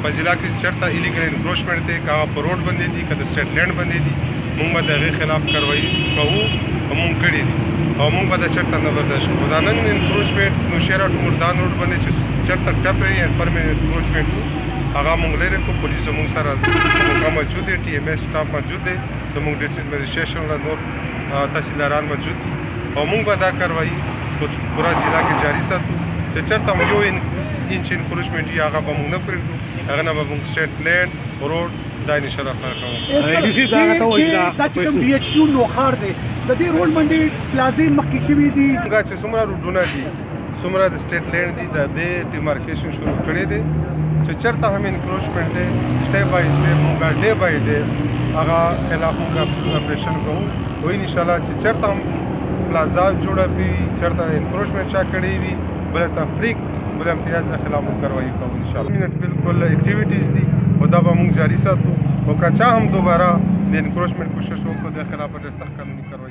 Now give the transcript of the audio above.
فضیلا کې چېرته ایلیګل انکروچمنټ دی که هغه په روډ باندې دي که د سټیټ لینډ باندې دي موږ به د هغې خلاف کاروایي کوو او موږ کړي دي او موږ به د چېرته نه برداشت کوو دا نن انکروچمنټ نوشهره ټو مردان روډ باندې چې چېرته ټیمپرري اینډ پرمننټ انکروچمنټ وو هغه موږ لرې کړو پولیس زموږ سره موقع موجود دی ټي ایم ایس سټاف موجود دی زموږ ډسټرکټ مجسټریشن له نور تحصیلداران موجود دي او موږ به دا کاروایي په پوره ضلع کې جاري ساتو چې چېرته هم یو انچ انکروچمنټ وي هغه به موږ نه پرېږدو هغه نه به موږ سټیټ لینډ روډ دا انشاءالله کار کوو دا چې کوم ډي ایچ کیو نوښار دی د دې روډ باندې پلازې مخکې شوي دي موږ چې څومره روډونه دي څومره د سټیټ لینډ دي د دې ډیمارکیشن شروع کړی دی چې چېرته هم انکروچمنټ دی سټیپ بای سټیپ موږ ډے بای ډے هغه خلاف موږ اپریشن کوو او انشاءالله چې چېرته هم پلازا جوړه وي چېرته انکروچمنټ چا کړی وي بله تفریق بل امتیاز د خلاف موږ کاروایي کوو انشاءالله منټ بالکل اکټیویټیز دي او دا به موږ جاري ساتو او که چا هم دوباره د انکروچمنټ کوشش وکړو د خلاف ډېر سخت قانوني کاروایي